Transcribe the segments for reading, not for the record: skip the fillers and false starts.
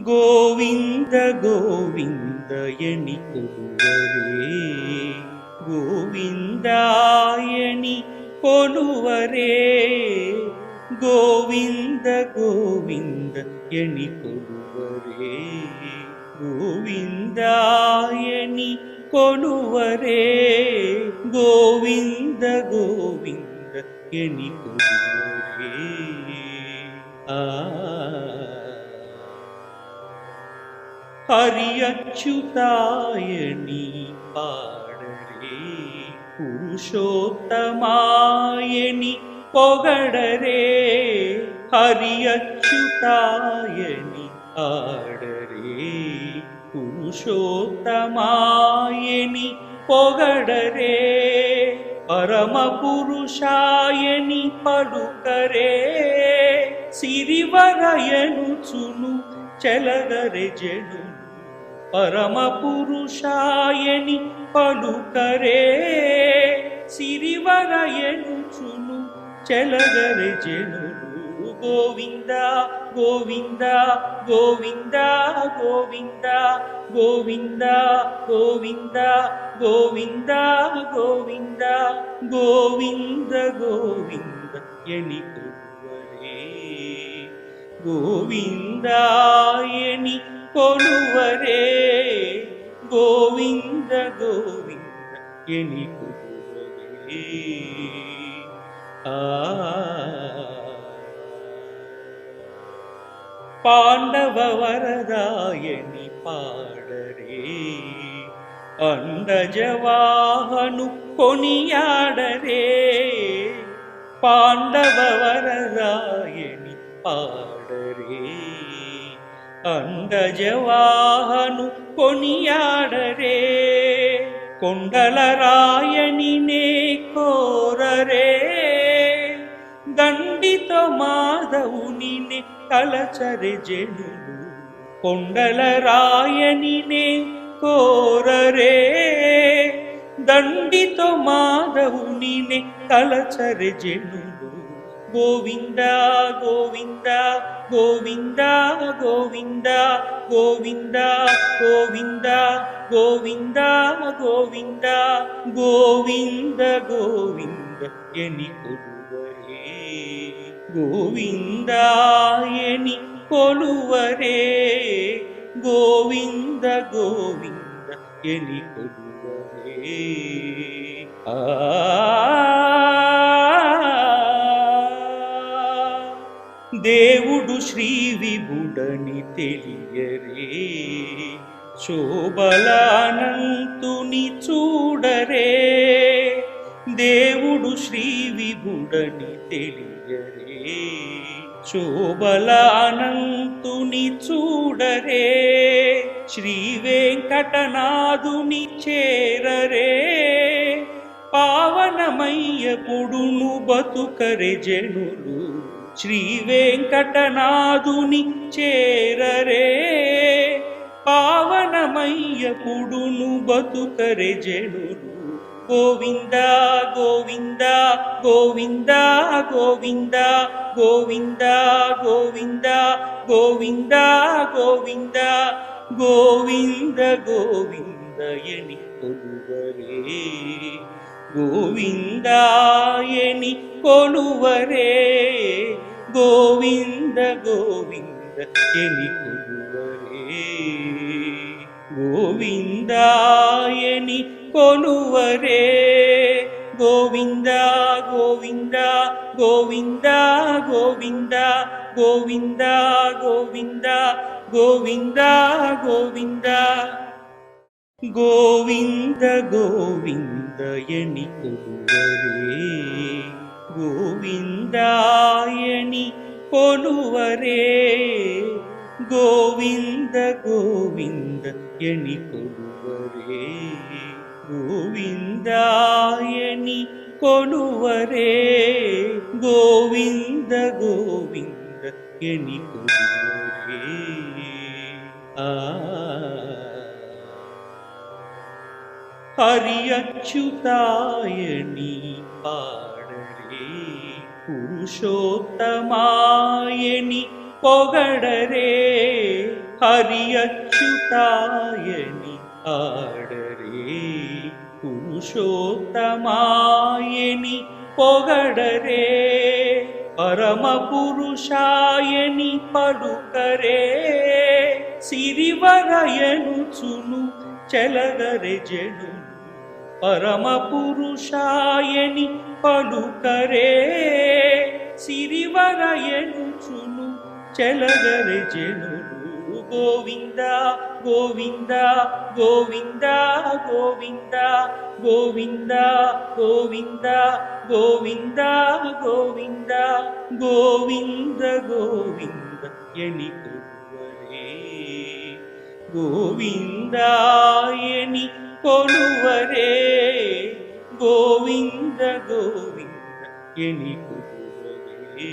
ಗೋವಿಂದ ಗೋವಿಂದ ಎನಿಕೊಡುವರೇ, ಗೋವಿಂದಾಯಣಿ ಕೊಡುವರೇ, ಗೋವಿಂದ ಗೋವಿಂದ ಎನಿಕೊಡುವರೇ, ಗೋವಿಂದಾಯಣಿ ಕೊಡುವರೇ, ಗೋವಿಂದ ಗೋವಿಂದ ಎನಿಕೊಡುವರೇ. హరి అచ్యుతాయని పాడరే, పురుషోత్తమాయని పొగడరే, హరి అచ్యుతాయని పాడరే, పురుషోత్తమాయని పొగడరే, పరమ పురుషాయని పలుకరే, సిరివరయనుచును చెలగరె జను, పరమ పురుషాయని పలుకరే, సిరివరయనుచును చెలగరె జనులు. గోవింద గోవింద గోవింద గోవింద గోవింద గోవింద గోవింద గోవింద గోవింద గోవింద ఎనికొడువరే, గోవిందాయని కొలువరే, గోవింద గోవింద ఎనికొడువరే. పాండవ వరదాయని పాడరే, అండజవాహను కొనియాడరే, పాండవ వరదాయని పాడరే, అండజవాహను కొనియాడరే, కొండల రాయనినే కోరరే, దండితో మాధవునినే తలచరె జనులు. కొండల రాయనినే కోరరే, దండితో మాధవునినే తలచరె జనులు. గోవింద గోవింద గోవింద గోవింద గోవింద గోవింద గోవింద గోవింద గోవింద గోవింద ఎనికొడువరే, గోవిందాయని కొలువరే, గోవింద గోవింద ఎనికొడువరే. దేవుడు శ్రీ విభుడని తెలియరే, శోభలానంతుని చూడరే, దేవుడు శ్రీ విభుడని తెలియరే, శోభలానంతుని చూడరే, శ్రీ వెంకటనాథుని చేరరే, పావనమయ్య పొడును బతుకరె జనులు. శ్రీ వెంకటనాథుని చేరరే, పావనమయ్య పొడును బతుకరె జనులు. గోవింద గోవింద గోవింద గోవింద గోవింద గోవింద గోవింద గోవింద గోవింద గోవింద ఎని కొలువరే, గోవిందాయని కొలువరే, గోవింద గోవింద ఎని కొలువరే, గోవిందాయని కొలువరే, గోవింద గోవింద గోవింద గోవింద గోవింద గోవింద గోవింద గోవింద గోవింద గోవింద ఎనికొడువరే, గోవిందాయని కొలువరే, గోవింద గోవింద ఎనికొడువరే, గోవిందాయని కొలువరే, గోవింద గోవింద ఎనికొడువరే. హరి అచ్యుతాయని పాడరే, పురుషోత్తమాయని పొగడరే, హరి అచ్యుతాయని ఆడరే పురుషోత్తమాయని పొగడరే పరమ పురుషాయని పలుకరే సిరివరయనుచును చెలగరె జను పరమ పురుషాయని పలుకరే సిరివరయనుచును చెలగరె జనులు గోవింద గోవింద గోవింద గోవింద గోవింద గోవింద గోవింద గోవింద గోవింద గోవింద ఎని కొలువరే గోవిందాయని కొలువరే గోవింద గోవింద ఎని కొలువరే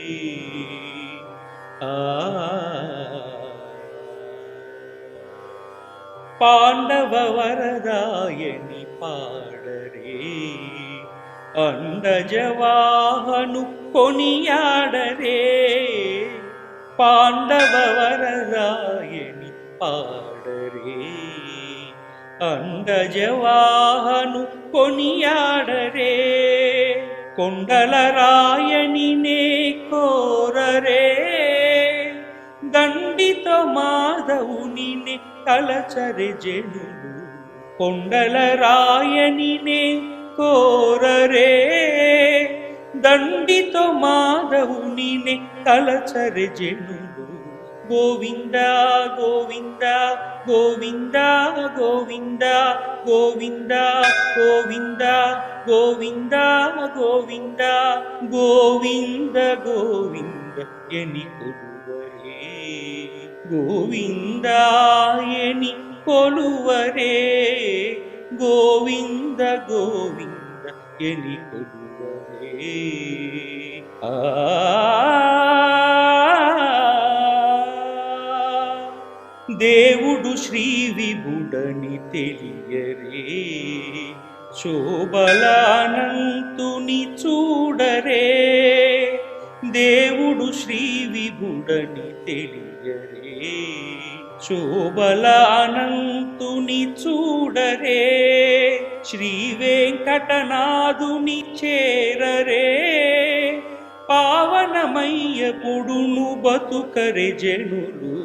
పాండవ వరదాయని పాడరే అండజవాహను కొనియాడరే పాండవ వరదాయని పాడరే అండజవాహను కొనియాడరే కొండల రాయని నే కోరరే దండిత మాధవుని తలచరె జనులు కొండల రాయని కోరరే దండిత మాధవుని తలచరె జనులు గోవింద గోవింద గోవింద గోవింద గోవింద గోవింద గోవింద గోవింద గోవింద గోవింద ఎని కొలువరే గోవిందాయని కొలువరే గోవింద గోవింద ఎని కొలువరే దేవుడు శ్రీ విభుడని తెలియరే శోభలానంతుని చూడరే దేవుడు శ్రీ విభుడని తెలియరే శోభలానంతుని చూడరే శ్రీ వెంకటనాథుని చేరరే పావనమయ్య పొడును బతుకరె జనులు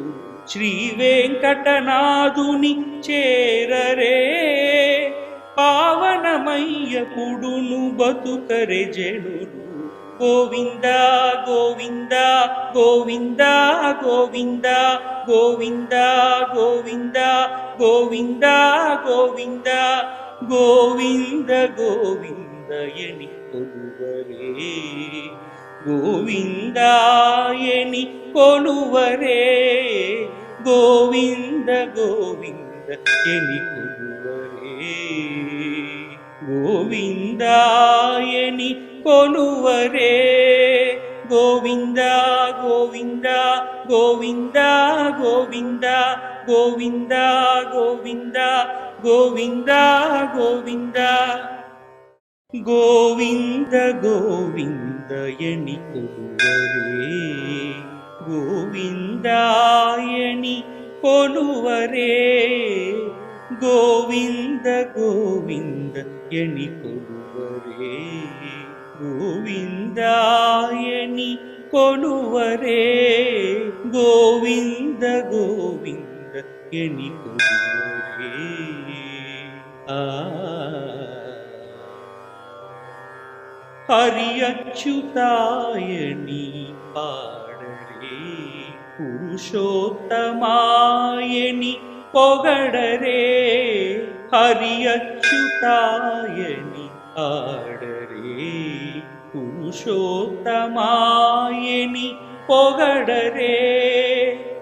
శ్రీ వెంకటనాథుని చేరరే పావనమయ్య పొడును బతుకరె జనులు గోవింద గోవింద గోవింద గోవింద గోవింద గోవింద గోవింద గోవింద గోవింద గోవింద ఎని కొలువరే గోవిందాయని కొలువరే గోవింద గోవింద ఎని కొలువరే గోవిందాయని కొలువరే గోవింద గోవింద గోవింద గోవింద గోవింద గోవింద గోవింద గోవింద గోవింద గోవింద ఎని కొలువరే గోవిందాయని కొలువరే గోవింద గోవింద ఎని కొలువరే గోవిందాయని కొలువరే గోవింద గోవింద ఎని కొలువరే హరి అచ్యుతాయని పాడరే పురుషోత్తమాయని పొగడరే హరి అచ్యుతాయని ఆడరే పురుషోత్తమాయని పొగడరే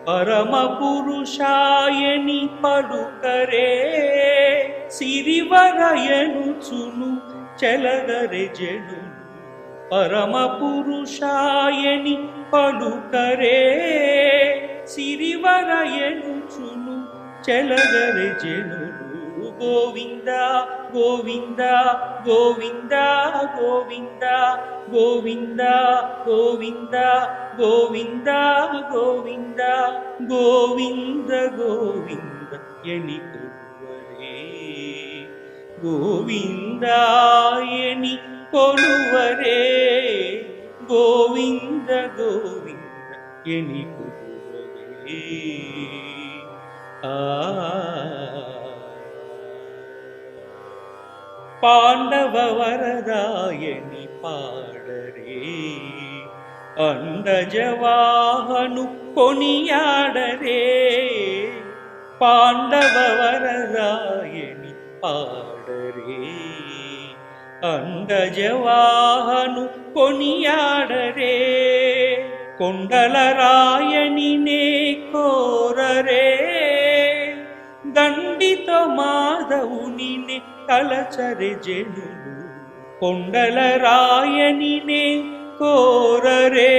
పరమ పురుషాయని పలుకరే సిరివరయనుచును చెలగరె జనులు పరమ పురుషాయని పలుకరే సిరివరయనుచును చెలగరె జనులు గోవింద గోవింద గోవింద గోవింద గోవింద గోవింద గోవింద గోవింద గోవింద గోవింద ఎని కొలువరే గోవిందాయని కొలువరే గోవింద గోవింద ఎని కొలువరే పాండవ వరదాయని పాడరే అండజవాహను కొనియాడరే పాండవ వరదాయని పాడరే అండజవాహను కొనియాడరే కొండల రాయని నే కోరరే దండితో మాధవుని తలచరే జనులు కొండల రాయని నే కోరరే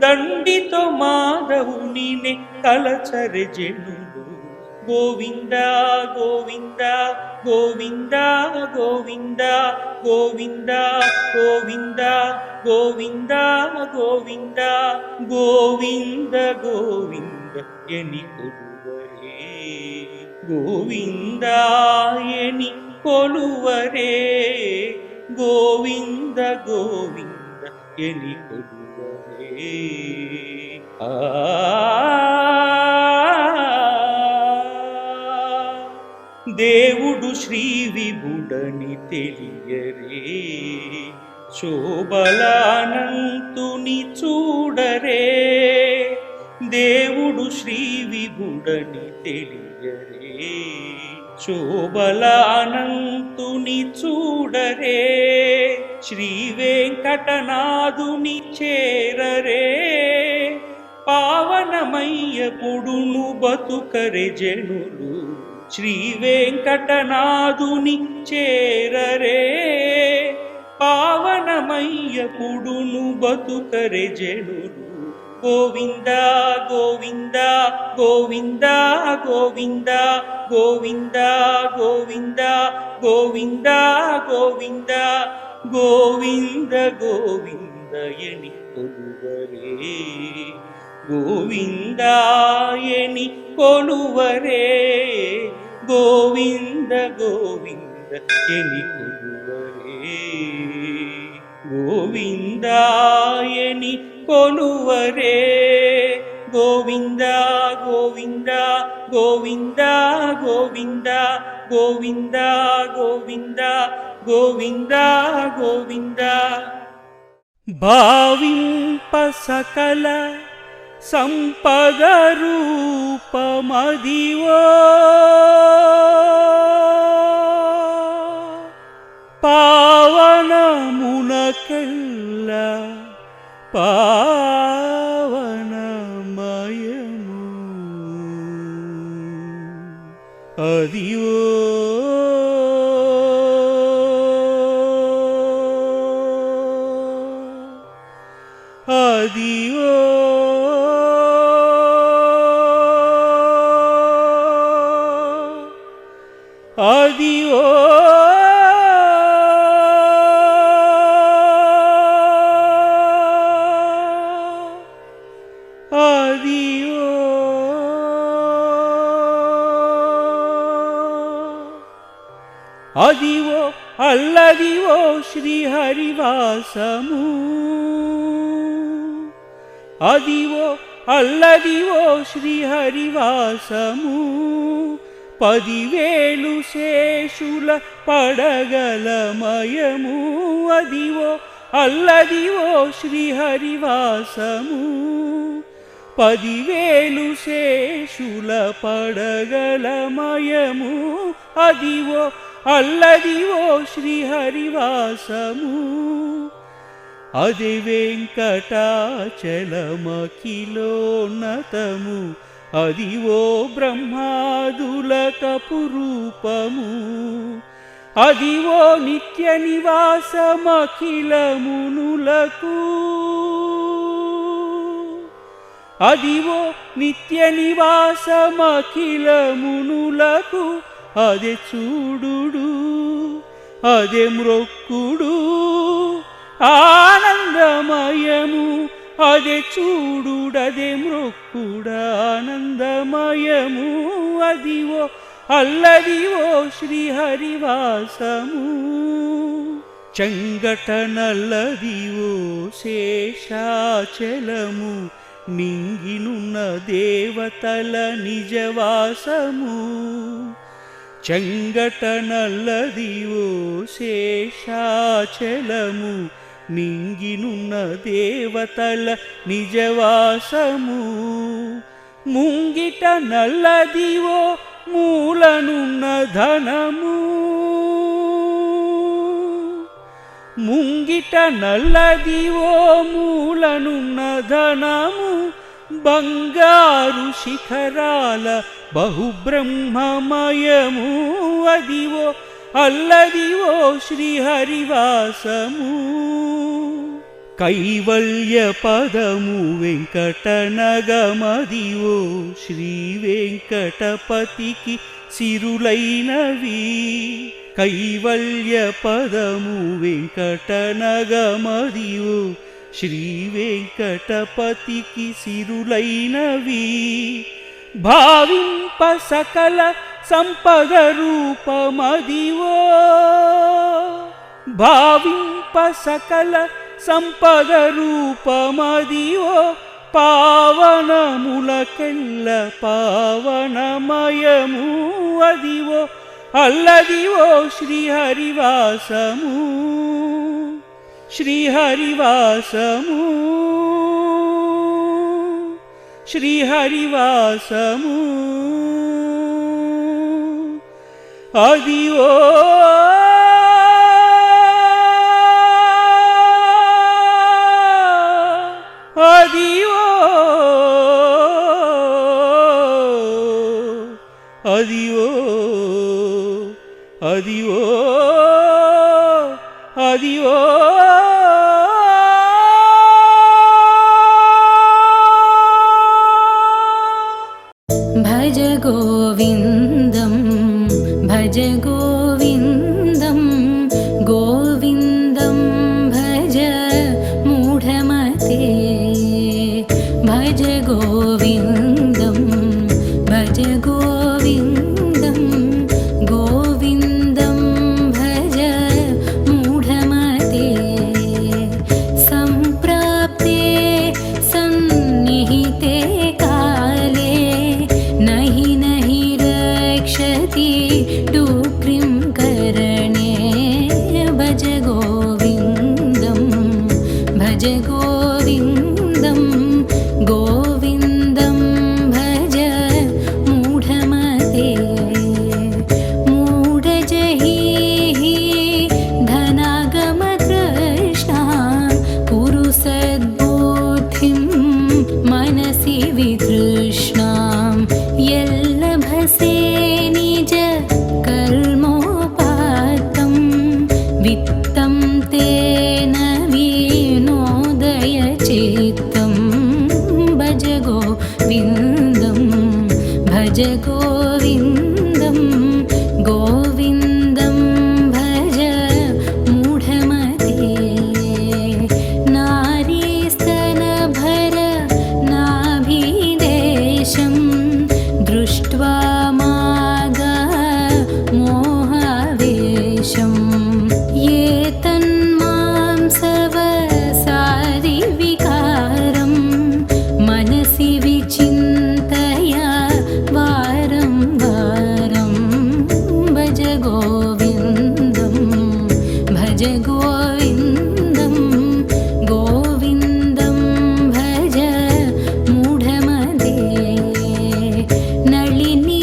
దండితో మాధవుని తలచరే జనులు గోవింద గోవింద గోవింద గోవింద గోవింద గోవింద గోవింద గోవింద గోవింద గోవింద ఎని కొలువరే గోవిందాయని కొలువరే గోవింద గోవింద ఎని కొలువరే దేవుడు శ్రీ విభుడని తెలియరే శోభలానంతుని చూడరే దేవుడు శ్రీ విభుడని తెలియరే శోభలానంతుని చూడరే శ్రీ వెంకటనాథుని చేరరే పావనమయ్య పుడును బతుకరే జనులు శ్రీ వెంకటనాథుని చేరరే పావనమయ్య పుడును బతుకరే జనులు గోవింద గోవింద గోవింద గోవింద గోవింద గోవింద గోవింద గోవింద గోవింద గోవింద ఎని కొలువరే గోవిందాయని కొలువరే గోవింద గోవింద ఎని కొలువరే గోవిందాయని కొలువరే గోవింద గోవింద గోవింద గోవింద గోవింద గోవింద గోవింద గోవింద భావింప సకల సంపద రూపమదివో పావనమునకెల్ల పావనమయము అదివో అదివో అదివో అదివో అదివో అల్లదివో శ్రీహరివాసము అదివో అల్లదివో శ్రీహరివాసము 10,000 శేషుల పడగలమయము అదివో అల్లదివో శ్రీహరివాసము 10,000 శేషుల పడగలమయము అదివో అల్లదివో శ్రీహరివాసము అది వెంకటాచలమఖిలోన్నతము అదివో బ్రహ్మాదులకపు రూపము అదివో నిత్య నివాసమఖిలమునులకు అదివో నిత్య నివాసమఖిలమునులకు అదే చూడుడు అదే మ్రొక్కుడు ఆనందమయము అదే చూడుడదే మ్రొక్కుడా ఆనందమయము అదివో అల్లదివో శ్రీహరివాసము చెంగట నల్లదివో శేషాచలము నింగినున్న దేవతల నిజవాసము చెంగట నల్లదివో శేషాచలము నింగినున్న దేవతల నిజవాసము ముంగిట నల్లదివో మూలనున్న ధనము ముంగిట నల్లదివో మూలనున్న ధనము బంగారు శిఖరాల బహుబ్రహ్మమయము అదివో అల్లదివో శ్రీహరివాసము కైవల్య పదము వెంకటనగమదివో శ్రీ వెంకటపతికి సిరులైనవి కైవల్య పదము వెంకటనగమదివో శ్రీ వెంకటపతికి సిరులైనవి భావింప సకల సంపద రూపమదివో భావింప సకల సంపద రూపమదివో పావనములకెల్ల పావనమయము అదివో అల్లదివో శ్రీహరివాసము శ్రీహరివాసము శ్రీహరివాసము అదివో అదివో అదివో అదివో అదివో భజ గోవిందం భజ గోవిందం గోవిందం భజ మూఢమతే భజ గోవిందం భజ గోవిందం గోవిందం భజ మూఢమతే సంప్రాప్తే సన్నిహితే కాలే నహి నహి రక్షతి డూక్రిం కరణే భజ గోవిందం భజ గోవిందం గోవిందం భజ మూఢమతే మూఢజహీః ధనాగమతృష్ణా కురు సద్బుద్ధిం మనసి వితృష్ణాం యల్లభసే నిజ కర్మోపాత్తం విత్తం తేన వినోదయ చిత్తం భజ గోవిందం భజ గోవిందం గోవిందం భజ మూఢమతే నారీస్తనభర నాభిదేశం దృష్ట్వా మాగా మోహావేశం ఏ తన్మాంసవసాది వికారం మనసి విచింతయ వారం వారం భజ గోవిందం భజ గోవిందం గోవిందం భజ మూఢమతే నళినీ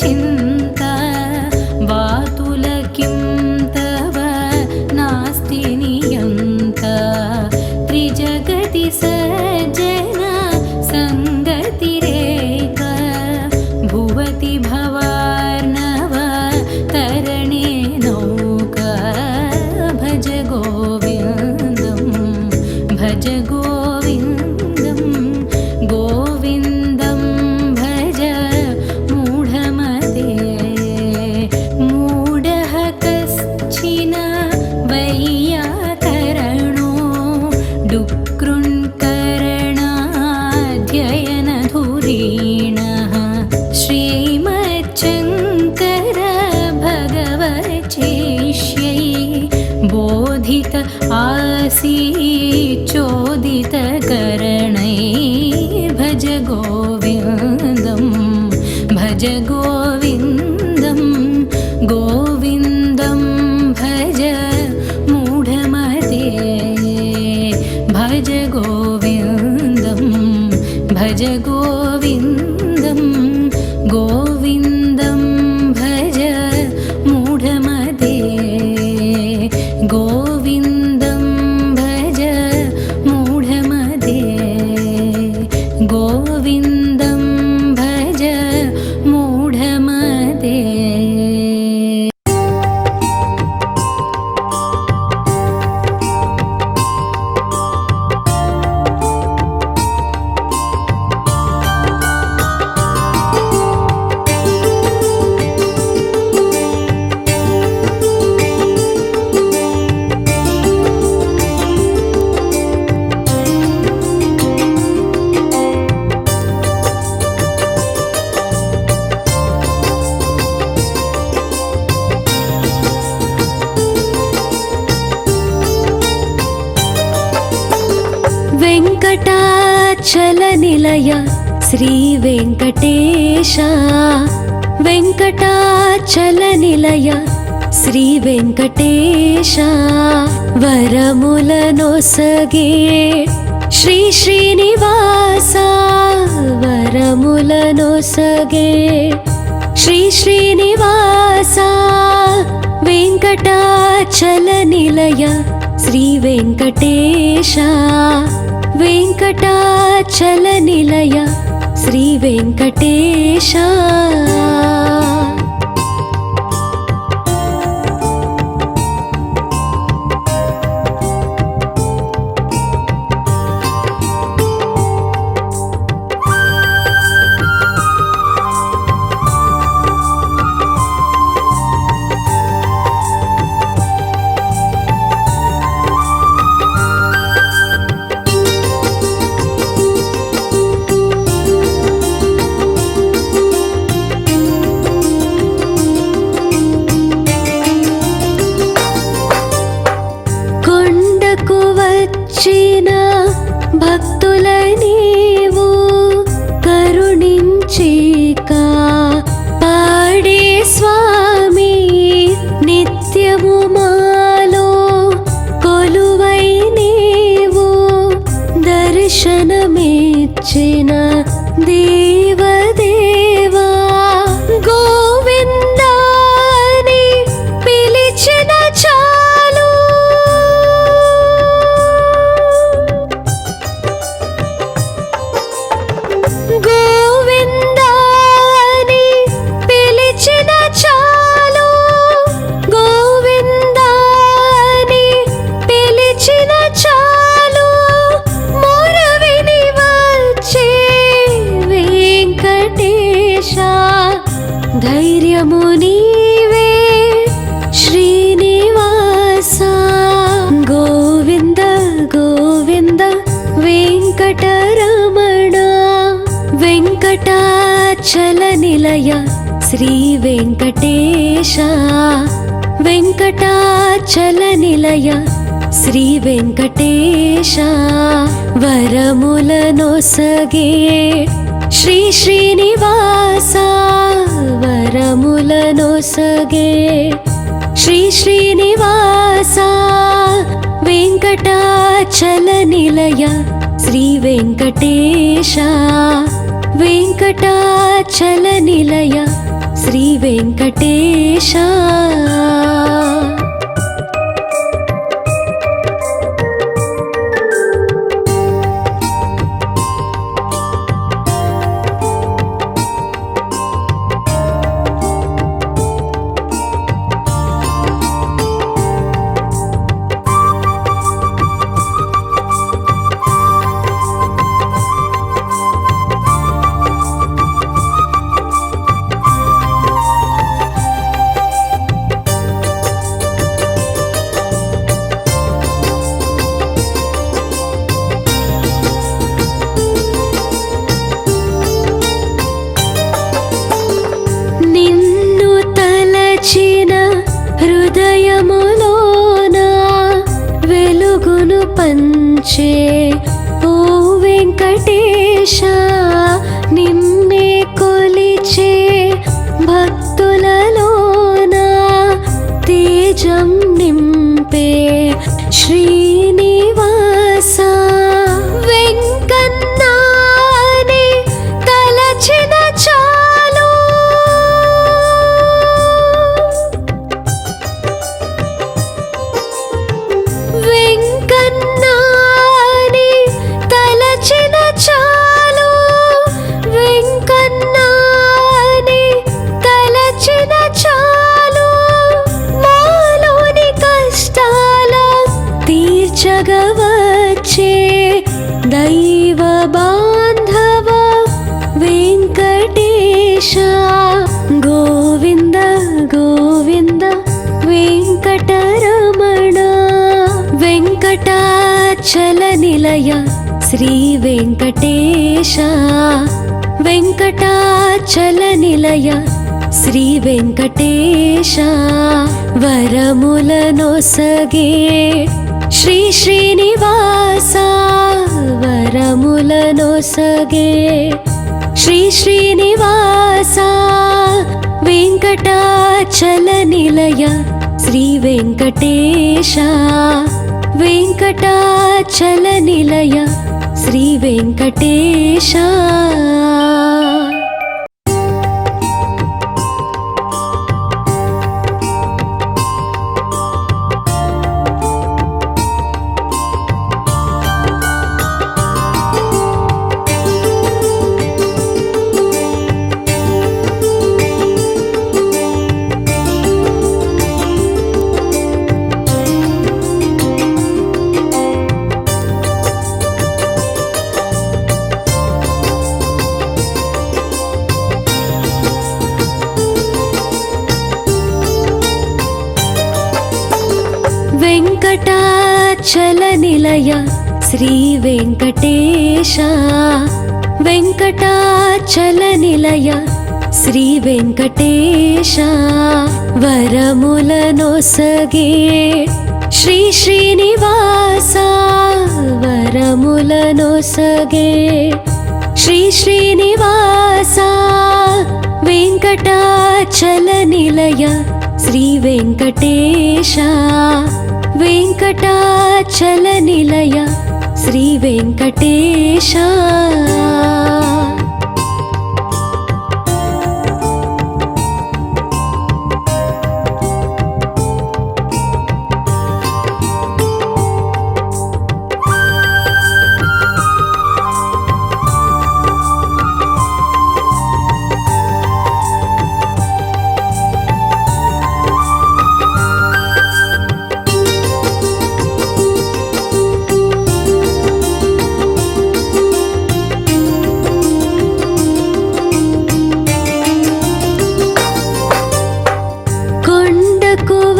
चिन्ता वातुल किं तव नास्ति नियन्ता त्रिजगति सज्जन सङ्गतिरेक भुवति भवार्णव तरणे नौका भज गोविन्दं भज गोविन्दं गोविन्दं भज मूढमते मूढः कश्चिन वैयाकरणो डुक्कृन्करणाध्ययनधुरीणः श्रीमच्चङ्कर भगवच्चेष्यै बोधित आसीच्चोदितकरणै भज गोविन्दं भज गोविन्दं गोविन्दं भज मूढमते भज गोविन्दं भज गोविन्दं गोविन्दं भज मूढमते गोविन्दं भज मूढमते गोविन्दं भज मूढमते। वेङ्कटाचलनिलय श्रीवेङ्कटेश वेङ्कटाचलनिलय श्रीवेङ्कटेश वरमुलनोसगे श्री श्रीनिवास वरमुलनोसगे श्री श्रीनिवास वेङ्कटाचलनिलय श्रीवेङ्कटेश वेङ्कटाचलनिलय श्रीवेङ्कटेश వచ్చిన భక్తుల నీవు కరుణించిక పాడే స్వామి నిత్యము మాలో కొలువై నీవు దర్శనమిచ్చిన దేవదేవా గోవిందాని పిలిచిన చాలు గోవిందాని పిలిచిన చాలు గోవిందాని పిలిచిన చాలు మొరవిని వచ్చే వెంకటేశ ధైర్యము నీవే శ్రీనివాస గోవింద గోవింద వెంకటరమణ వెంకటాచలనిలయ శ్రీ వెంకటేశ వెంకటాచలనిలయ శ్రీ వెంకటేశ వరములనొసగే శ్రీ శ్రీనివాస వరములనొసగే శ్రీ శ్రీనివాస వెంకటాచలనిలయ శ్రీ వెంకటేశ వెంకటాచలనిలయ శ్రీ వెంకటేశ నిన్ను తలచిన హృదయములోన వెలుగును పంచే ఓ వెంకటేశ నిన్నే కొలిచే భక్తులలోన తేజం నింపే శ్రీనివాస వెంకన్నాని తలచిన చాలు వెంకన్నాని తలచిన చాలు వెంకన్నాని తలచిన చాలు మాలోని కష్టాల తీర్చగవచ్చే దైవ బాంధవ వెంకటేశ గోవింద గోవింద వెంకటరమణ వెంకటాచల నిలయ శ్రీ వెంకటేశ వెంకటాచల నిలయ శ్రీ వెంకటేశ వరములనొసగే శ్రీ శ్రీనివాస వరములనొసగే శ్రీ శ్రీనివాస వెంకటాచల నిలయ శ్రీ వెంకటేశ వెంకటాచల నిలయ శ్రీ వెంకటేశ వెంకటాచల నిలయ శ్రీ వెంకటేశ వెంకటాచల నిలయ శ్రీ వెంకటేశ వరములనొసగే శ్రీ శ్రీనివాస వరములనొసగే శ్రీ శ్రీనివాస వెంకటాచల నిలయ శ్రీ వెంకటేశ వెంకటాచల నిలయ శ్రీ వెంకటేశ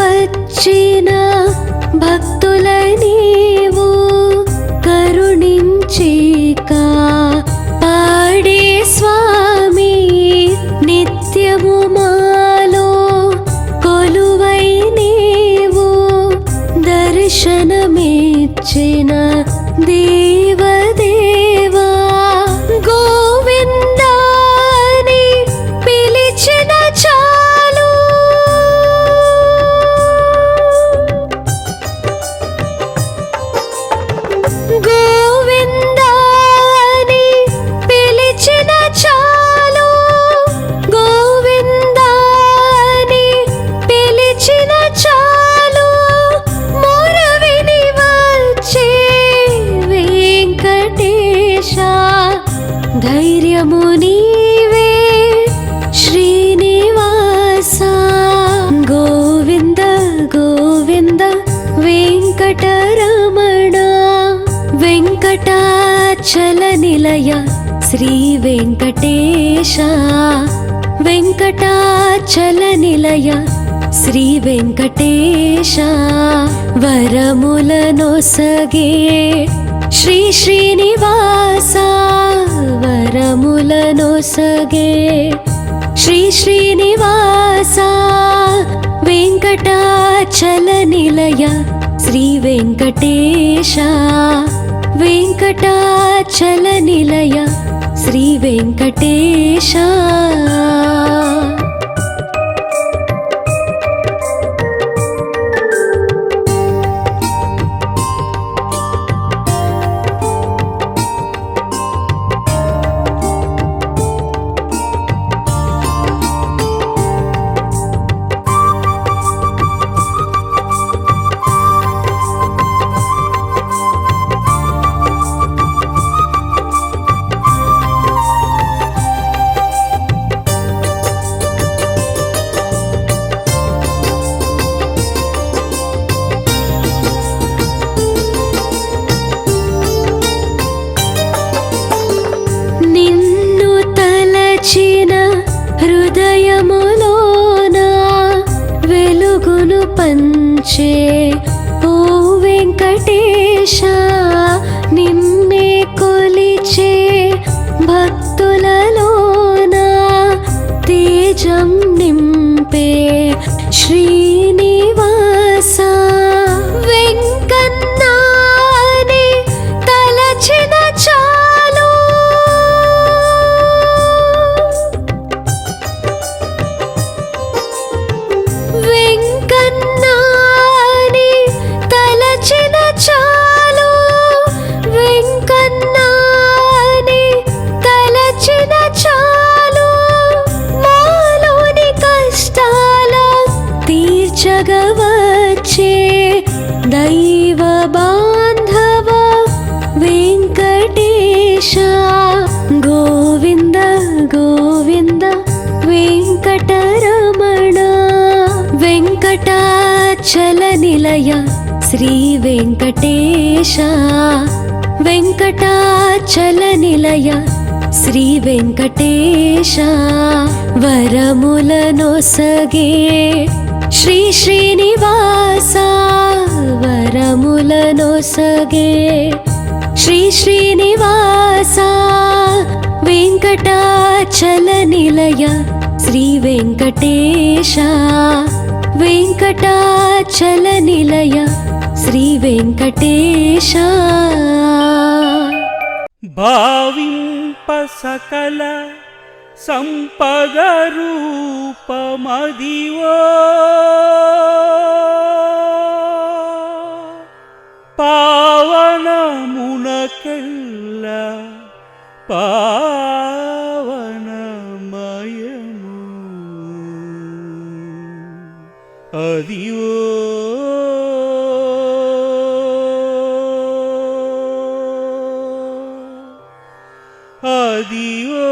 వచ్చిన భక్తుల నీవు కరుణించిక పాడే స్వామి నిత్యము మాలో కొలువై నీవు దర్శనమిచ్చిన దేవదేవా గోవిందాని పిలిచిన చాలు గోవిందాని పిలిచిన చాలు గోవిందా శ్రీ వెంకటేశ వెంకటాచల నిలయ శ్రీ వెంకటేశ వరములనొసగే శ్రీ శ్రీనివాస వరములనొసగే శ్రీ శ్రీనివాస వెంకటాచల నిలయ శ్రీ వెంకటేశ వెంకటాచల నిలయ శ్రీ వెంకటేశ హృదయములోన వెలుగును పంచే ఓ వెంకటేశ నిన్నే కొలిచే భక్తులలోన తేజం నింపే శ్రీనివాస వెంకన్నాని తలచిన చాలు వెంకన్నాని తలచిన చాలు వెంకన్నాని తలచిన చాలు మాలోని కష్టాల తీర్చగవచ్చే దైవ బాంధవ వెంకటేశ గోవింద గోవింద వెంకటరమణ వెంకటాచల నిలయ శ్రీ వెంకటేశ వెంకటాచల నిలయ శ్రీ వెంకటేశ వరములనొసగే శ్రీ శ్రీనివాస వరములనొసగే శ్రీ శ్రీనివాస వెంకటాచల నిలయ శ్రీ వెంకటేశ వెంకటాచల నిలయ శ్రీ వెంకటేశ భావింప సకల సంపద రూపమదివో పావనమునకెల్ల పావనమయము అదివో అదివో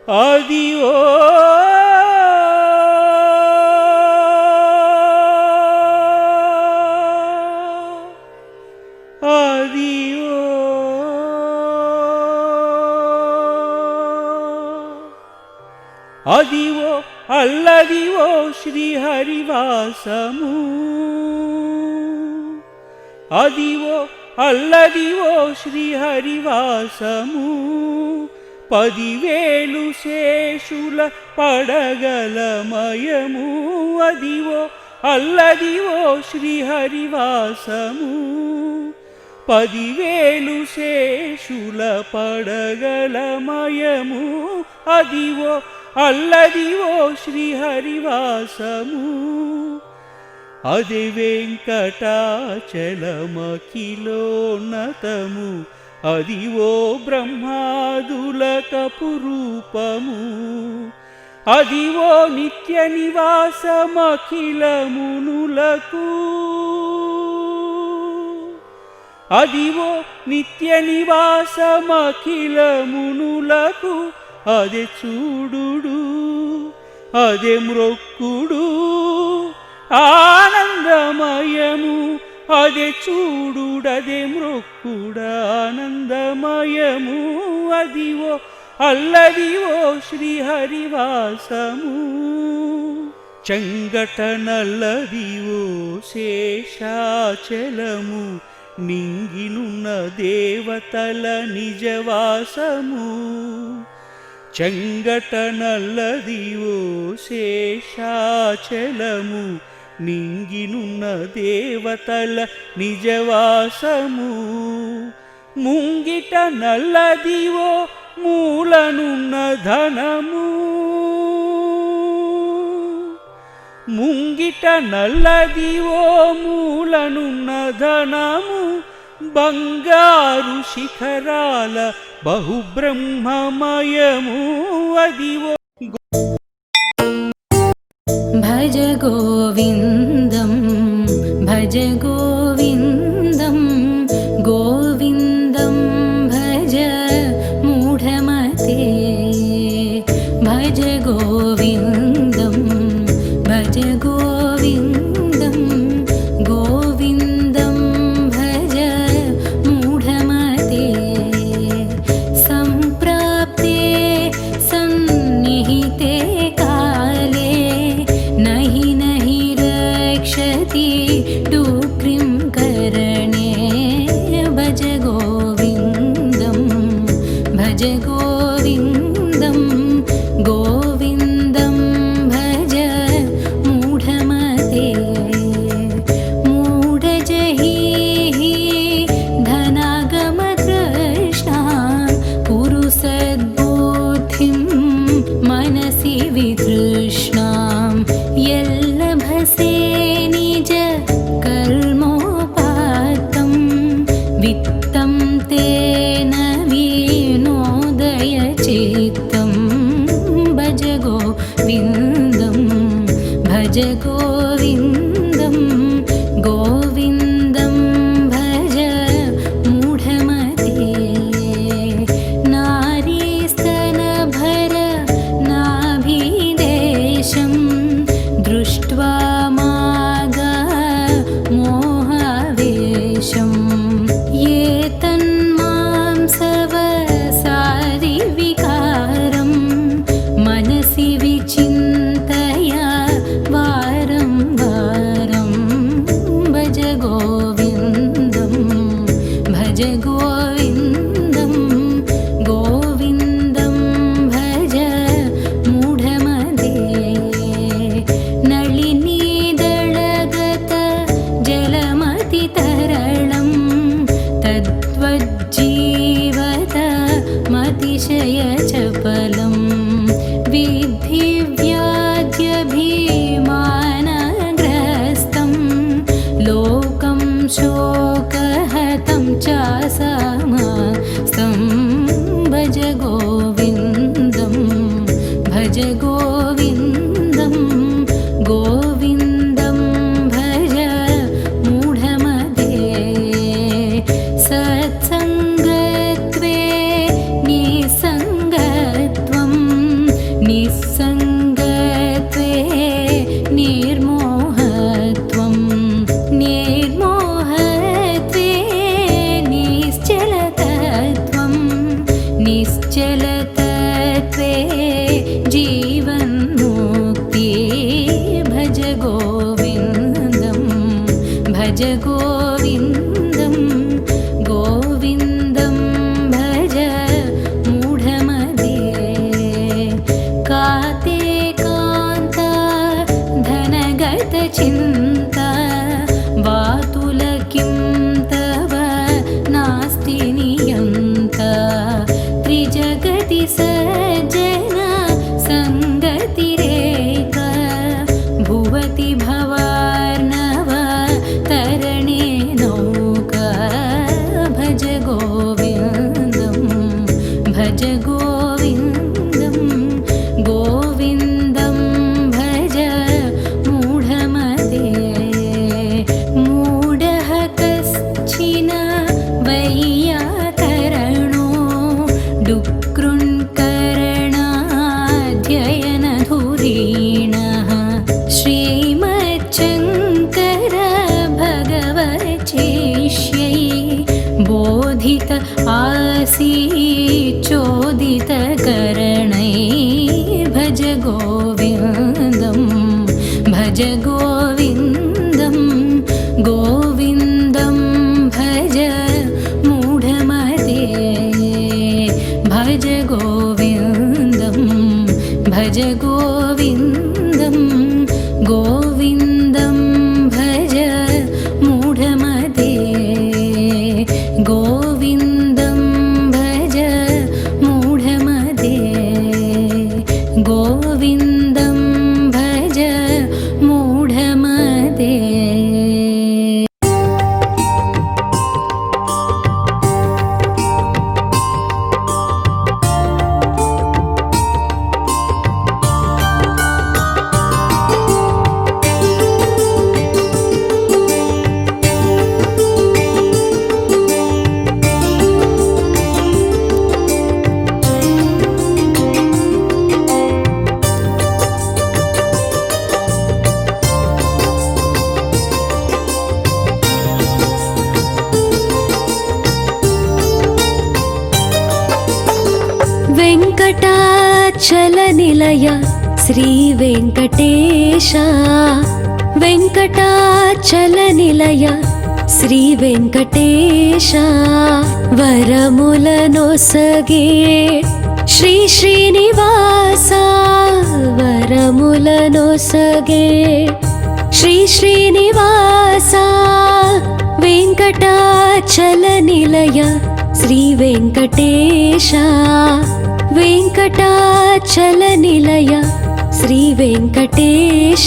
అదివో అదివో అదివో అల్లదివో శ్రీహరివాసము అదివో అల్లదివో శ్రీహరివాసము 10,000 శేషుల పడగలమయము అదివో అల్లదివో శ్రీహరివాసము 10,000 శేషుల పడగలమయము అదివో అల్లదివో శ్రీహరివాసము అది వెంకటాచలమఖిలోన్నతము అదివో బ్రహ్మాదులకపు రూపము అదివో నిత్య నివాసమఖిలమునులకు అదివో నిత్య నివాసమఖిలమునులకు అదే చూడుడు అదే మ్రొక్కుడు ఆనందమయము అదే చూడుడదే మ్రొక్కుడా ఆనందమయము అదివో అల్లదివో శ్రీహరివాసము చెంగట నల్లదివో శేషాచలము నింగినున్న దేవతల నిజవాసము చెంగట నల్లదివో శేషాచలము నింగినున్న దేవతల నిజవాసము ముంగిట నల్లదివో మూలనున్న ధనము ముంగిట నల్లదివో మూలనున్న ధనము బంగారు శిఖరాల బహుబ్రహ్మమయము అదివో భజ గోవిందం భజ గోవిందం గోవిందం భజ మూఢమతే భజ గోవిందం భజ గోవిందం గోవిందం భజ మూఢమతే సంప్రాప్తే సన్నిహితే కాలే నహి నహి రక్షతి డూక్రిం కరణే భజ గోవిందం భజ గోవిందం గోవిందం భజ మూఢమతే మూఢజహీః ధనాగమ కృష్ణా కురు సద్బుద్ధిం మనసి వితృష్ణాం యల్లభసే నిజ కర్మోపాత్తం విత్తం తేన వినోదయ చిత్తం భజ గోవిందం భజ గోవిందం గోవిందం భజ మూఢమతే నారీస్తనభర నాభిదేశం దృష్ట్వా మాగా మోహావేశం ఏ తన్మాంసవసారి వికారం మనసి విచింతయ వారం వారం భజ గోవిందం భజ గోవిందం గోవిందం భజ మూఢమతే నళినీదళగత జలమతి తరళం తద్వజ్జీవత మతిశయ చపలం విద్ధి వ్యాధ్యభిమానగ్రస్తం లోకం శోకహతం చాసమస్తం భజ గోవిందం భజ గోవిందం గోవిందం భజ మూఢమతే సత్సంగత్వే నిస్సంగత్వం నిస్సంగత్వే నిర్మోహత్వం నిర్మోహత్వే నిశ్చలతత్వం నిశ్చలతత్వే జీవన్ముక్తి భజ గోవిందం భజ గోవిందం గోవిందం భజ మూఢమతే కాతే కాంత ధనగత చింత వాతుల కిం తవ నాస్తి నియంత త్రిజగతి సజ్జన సంగతిరేక భువతి భవార్ణవ తరణే నౌకా భజ గోవిందం భజ గోవిందం గోవిందం భజ మూఢమతే మూఢః కశ్చిన వైయాకరణే निवासी चोदितकरणै भज गोविन्दं भज गोविन्दं गोविन्दं भज मूढमते भज गोविन्दं भज गोविन्दं गोविन्दं भज मूढमते गोविन्दं भज मूढमते गोविन्दं भज मूढमते वेङ्कटाचलनिलय श्रीवेङ्कटेश वेङ्कटाचलनिलय श्रीवेङ्कटेश वरमुलनोसगे श्री श्रीनिवास वरमुलनोसगे श्री श्रीनिवास वेङ्कटाचलनिलय श्रीवेङ्कटेश वेङ्कटाचलनिलय श्रीवेङ्कटेश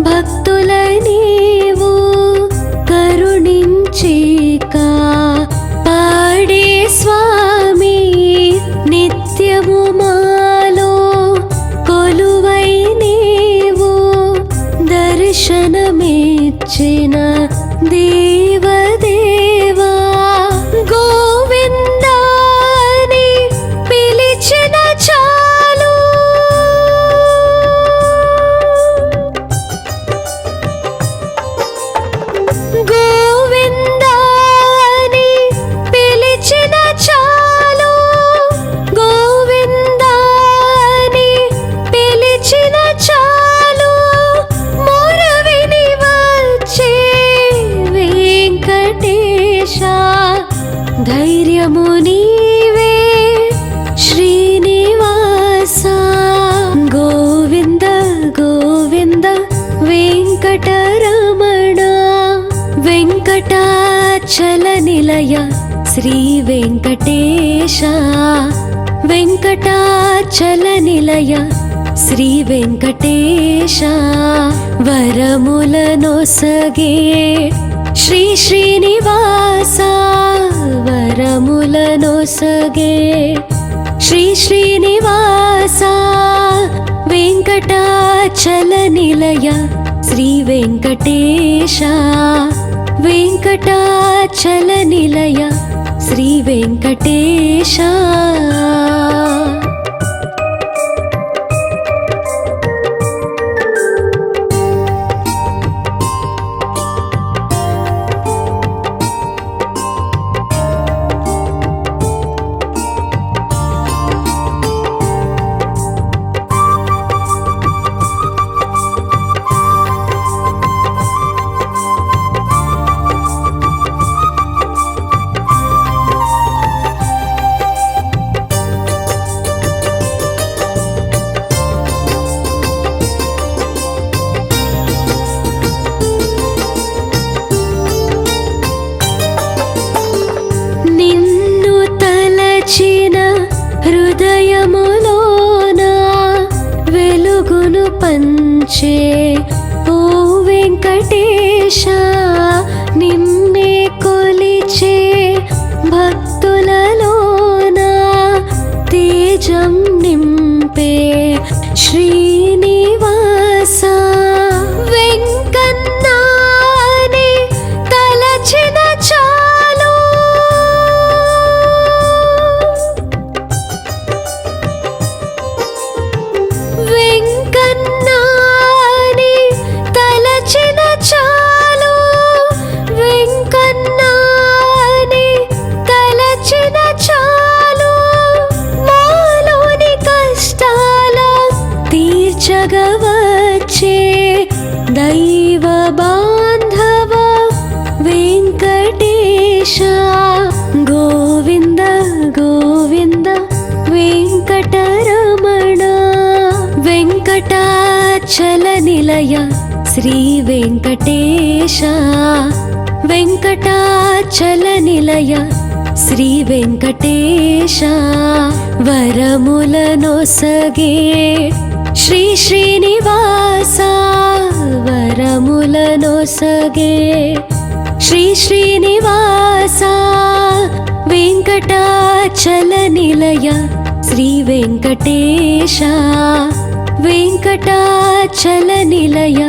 భక్తుల నీవు కరుణించిక పాడే స్వామి నిత్యము మాలో కొలువై నీవు దర్శనమిచ్చిన దేవదేవా గోవిందాని పిలిచిన చాలు గోవిందాని పిలిచిన చాలు గోవిందాని పిలిచిన చాలు మొర విని వచ్చే వెంకటేశ ధైర్యము నీవే శ్రీనివాస గోవింద గోవింద వెంకటరమణ వెంకటాచలనిలయ శ్రీవేङ्कटेश వెంకటాచలనిలయ శ్రీవేङ्कटेश వరములనొసగే శ్రీ శ్రీనివాస వరములనొసగే శ్రీ శ్రీనివాస వెంకటాచలనిలయ శ్రీవేङ्कटेश వెంకటాచలనిలయ శ్రీవేङ्कटेश వెలుగును పంచే ఓ వెంకటేశ, నిన్నే కొలిచే భక్తులలోన తేజం నింపే శ్రీనివాస. వెంకన్నాని తలచిన చాలు, వెంకన్నాని తలచిన చాలు, వెంకన్నాని తలచిన చాలు, మాలోని కష్టాల తీర్చగవచ్చే దైవ బాంధవ వెంకటేశ. గోవింద గోవింద వెంకటరమణ. వెంకటాచల నిలయ శ్రీ వెంకటేశ, వెంకటాచల నిలయ శ్రీ వెంకటేశ. వరములనొసగే శ్రీ శ్రీనివాస, వరములనొసగే శ్రీ శ్రీనివాస. వెంకటాచల నిలయ శ్రీ వెంకటేశ, వెంకటాచల నిలయ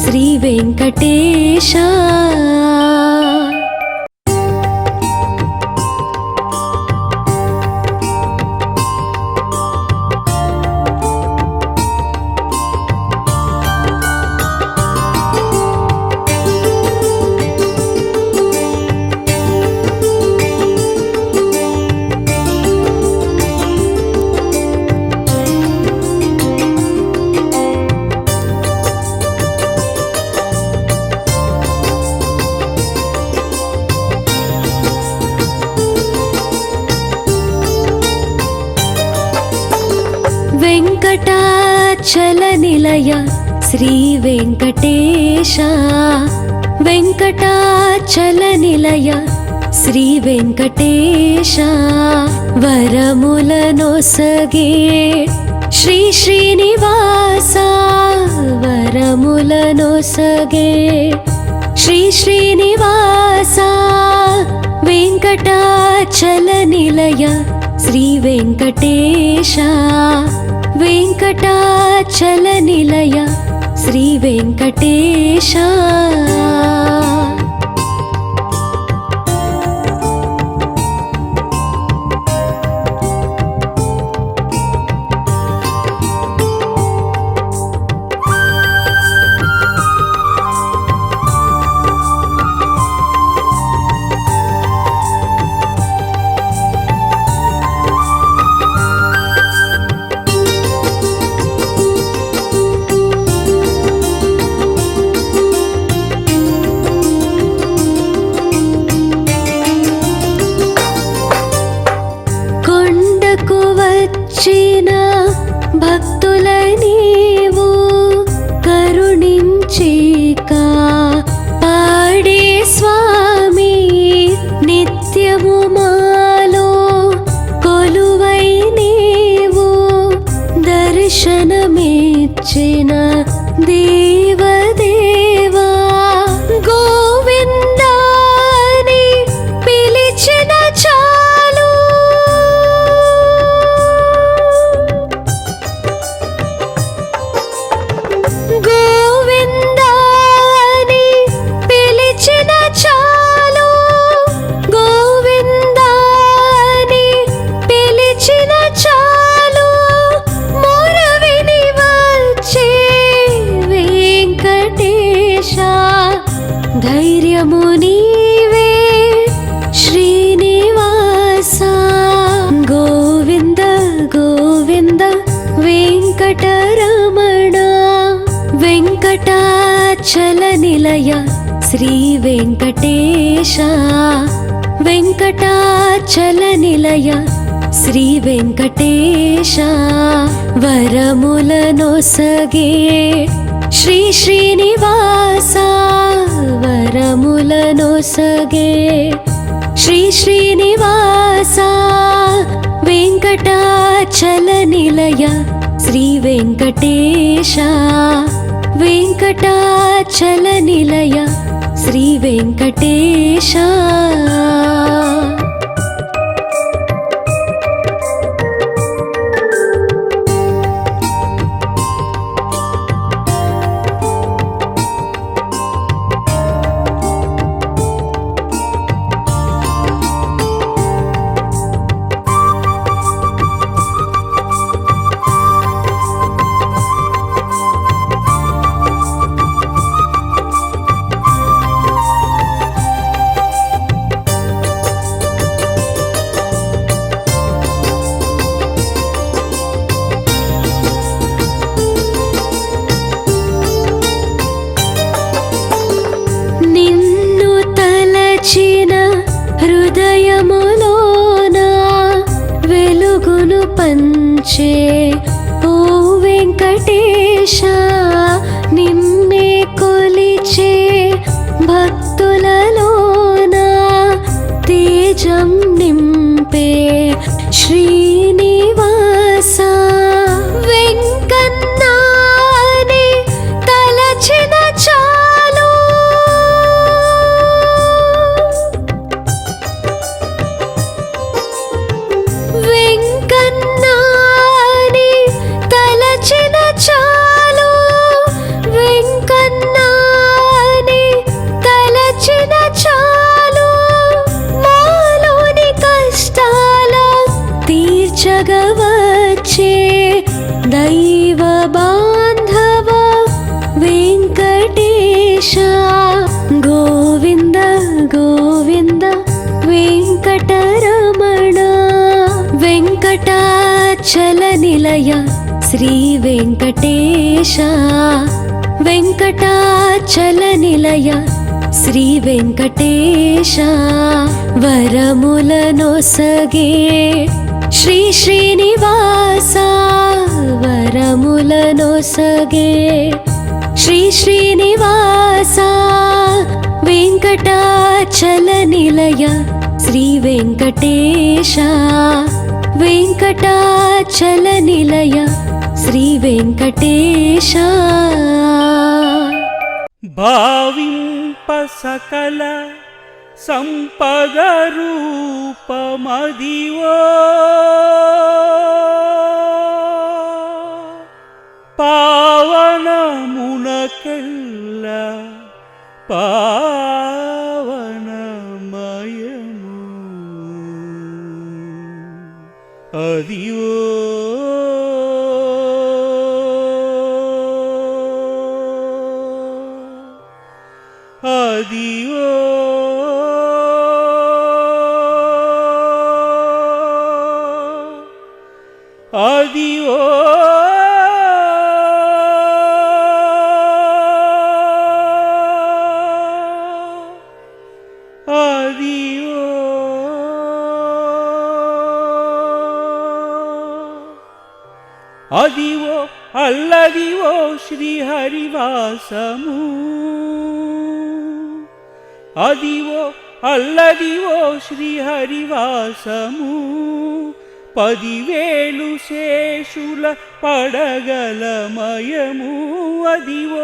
శ్రీ వెంకటేశ. వెంకటాచల నిలయ శ్రీ వెంకటేశ, వెంకటాచల నిలయ శ్రీ వెంకటేశ. వరములనొసగే శ్రీ శ్రీనివాస, వరములనొసగే శ్రీ శ్రీనివాస. వెంకటాచల నిలయ శ్రీ వెంకటేశ, వెంకటాచల నిలయ శ్రీ వెంకటేశ. వచ్చిన భక్తుల నీవు కరుణించిక పాడే స్వామి. నిత్యము మాలో కొలువై నీవు దర్శనమిచ్చిన దేవదేవా. గోవిందాని పిలిచిన చాలు, గోవిందాని పిలిచిన చాలు, గోవిందాని పిలిచిన చాలు. మొరవిని వచ్చే వెంకటేశ, ధైర్యము నీవే శ్రీనివాస. గోవింద గోవింద వెంకటరమణ. వెంకటాచల నిలయ శ్రీ వెంకటేశ, వెంకటాచల నిలయ శ్రీ వెంకటేశ వరములనొసగే శ్రీ శ్రీనివాస వరములనొసగే శ్రీ శ్రీనివాస వెంకటాచల నిలయ శ్రీ వెంకటేశ వెంకటాచల నిలయ శ్రీ వెంకటేశ హృదయములోన వెలుగును పంచే ఓ వెంకటేశ నిన్నే కొలిచే భక్తులలోన తేజం నింపే శ్రీనివాస వెంకన్నాని తలచిన చాలు వెంకన్నాని తలచిన చాలు వెంకన్నాని తలచిన చాలు మాలోని కష్టాల తీర్చగవచ్చే దైవ బాంధవ వెంకటేశ గోవింద గోవింద వెంకటరమణ వెంకటాచల నిలయ శ్రీ వెంకటేశ వెంకటాచల నిలయ శ్రీ వెంకటేశ వరములనొసగే శ్రీ శ్రీనివాస వరములనొసగే శ్రీ శ్రీనివాస వెంకటాచల నిలయ శ్రీ వెంకటేశ వెంకటాచల నిలయ శ్రీ వెంకటేశ భావింప సకల సంపద రూపమదివో పావనమునకెల్ల పావనమయము అదివో అదివో అదివో అదివో అదివో అల్లదివో శ్రీహరివాసము అదివో అల్లదివో శ్రీహరివాసము 10,000 శేషుల పడగలమయము అదివో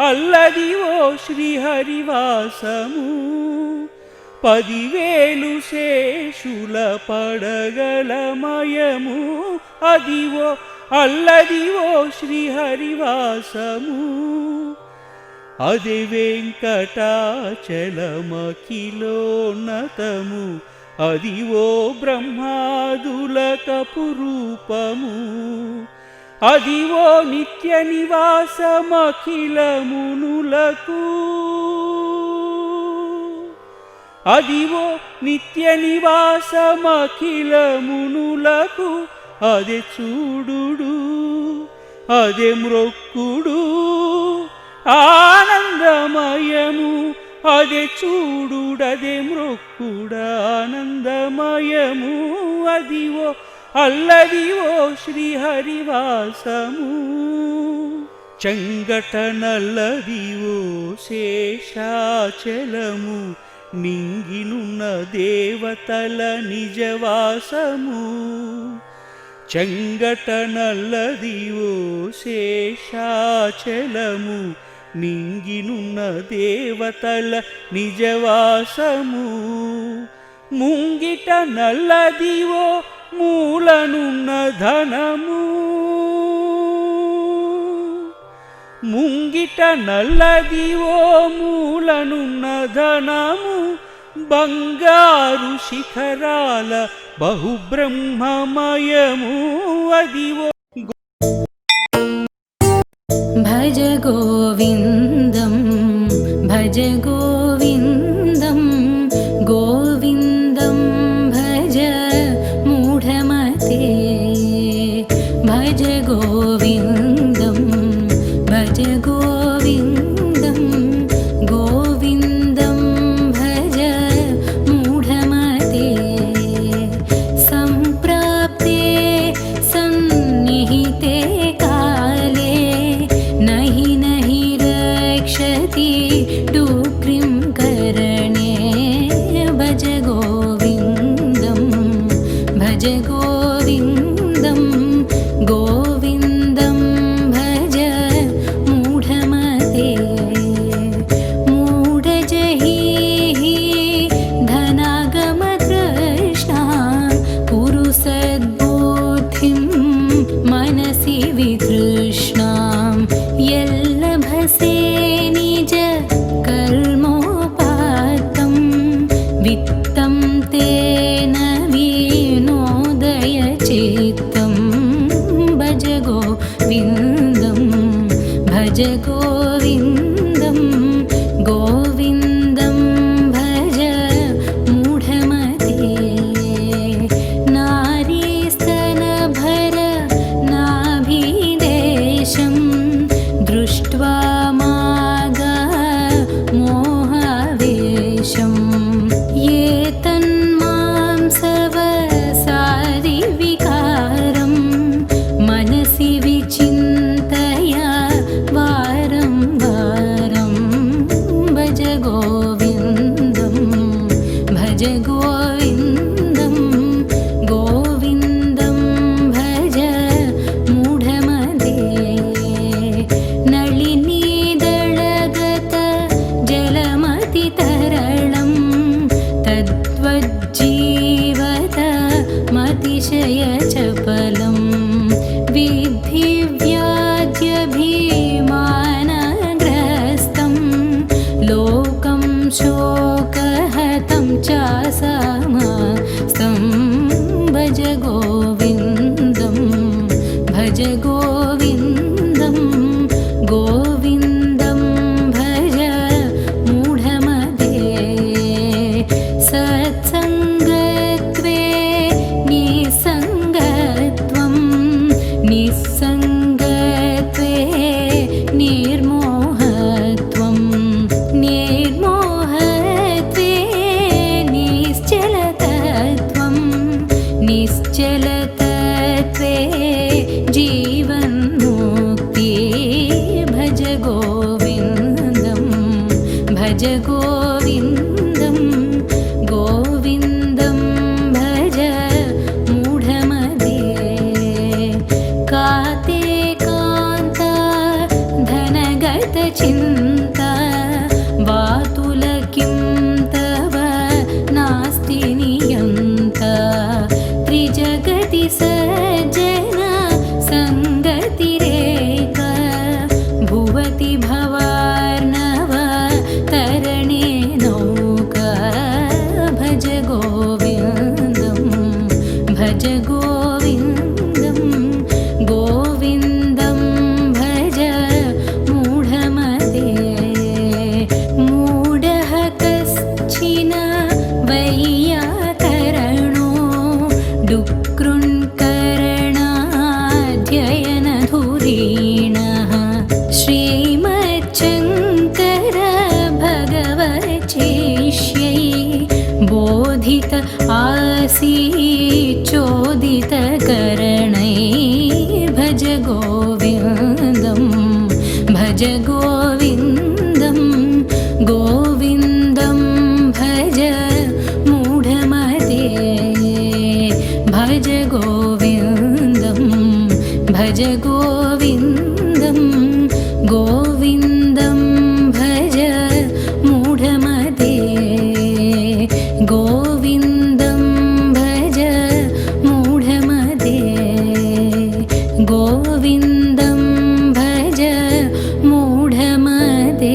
అల్లదివో శ్రీహరివాసము 10,000 శేషుల పడగలమయము అదివో అల్లదివో శ్రీహరివాసము అదే వెంకటాచలమఖిలోన్నతము అదివో బ్రహ్మాదుల కపురూపము అదివో నిత్య నివాసమఖిలమునులకు అదివో నిత్య నివాసమఖిలమునులకు అదే చూడుడు అదే మ్రొక్కుడు ఆనందమయము అదే చూడుడదే మ్రొక్కుడ ఆనందమయము అదివో అల్లదివో శ్రీహరివాసము చెంగట నల్లదివో శేషాచలము నింగినున్న దేవతల నిజవాసము చెంగట నల్లదివో శేషాచలము నింగినున్న దేవతల నిజవాసము ముంగిట నల్లదివో మూలనున్న ధనము ముంగిట నల్లదివో మూలనున్న ధనము బంగారు శిఖరాల బహుబ్రహ్మమయము అదివో భజ గోవిందం భజ గోవిందం గోవిందం భజ మూఢమతే భజ గోవిందం భజ గోవిందం గోవిందం భజ మూఢమతే సంప్రాప్తే సన్నిహితే కాలే నహి నహి రక్షతి డూక్రిం కరణే భజ గోవిందం భజ గోవిందం గోవిందం భజ మూఢమతే మూఢజహీః ధనాగమతృష్ణా కురు సద్బుద్ధిం మనసి వితృష్ణాం యల్లభసే నిజ కర్మోపాత్తం విత్తం తేన వినోదయ చిత్తం భజ గోవిందం భజ గోవిందం గోవిందం భజ మూఢమతే నారీస్తనభర నాభిదేశం దృష్ట్వా మాగా మోహవేశం ఏ తన్మాంసవసాది వికారం మనసి విచింతయ వారం వారం భజ గోవిందం భజ గోవిందం గోవిందం భజ మూఢమతే నళినీదళగత జలమతి తరళం తద్వజ్జీవత మతిశయ చపలం విద్ధి వ్యాజ్యభీమానగ్రస్తం లోకం శోకహతం చాసమస్తం భజ గోవిందం భజ గోవిందం గోవిందం భజ మూఢమతే సత్సంగత్వే నిస్సంగత్వం నిస్సంగత్వే నిర్మోహత్వం నిర్మోహత్వే నిశ్చలతత్వం నిశ్చలతత్వే జీవన్ముక్తి భజ గోవిందం భజ గోవిందం గోవిందం భజ మూఢమతే కాతే కాంత ధనగత చింత వాతుల కిం తవ నాస్తి నియంత త్రిజగతి సజ్జన సంగతిరేక భువతి భవార్ణవ తరణే నౌకా భజ గోవిందం భజ గోవిందం గోవిందం భజ మూఢమతే మూఢః కశ్చిన వైయాకరణో డుక్రున్కరణాధ్యయనధురీణः శ్రీమచ్చంకర भगवच्चिष्यै बोधित आसीच्चोदित भज गोविन्दं गोविन्दं भज मूढमते भज गोविन्दं भज गोविन्दं गोविन्दं भज मूढमते गोविन्दं भज मूढमते गोविन्दं भज मूढमते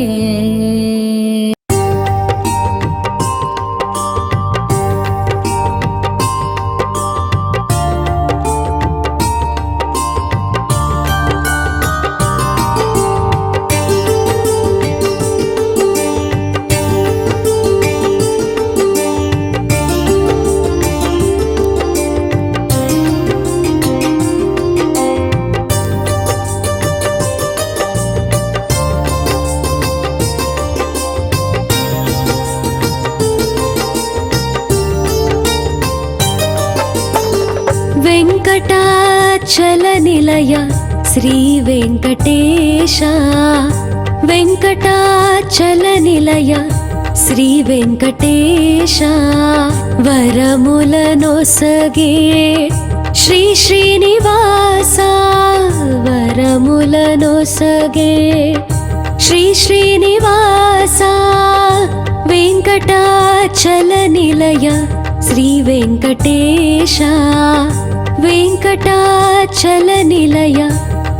वेङ्कटाचलनिलय श्रीवेङ्कटेश वेङ्कटाचलनिलय श्रीवेङ्कटेश वरमुलनोसगे श्री श्रीनिवास वरमुलनोसगे श्री श्रीनिवास वेङ्कटाचलनिलय श्रीवेङ्कटेश वेङ्कटाचलनिलय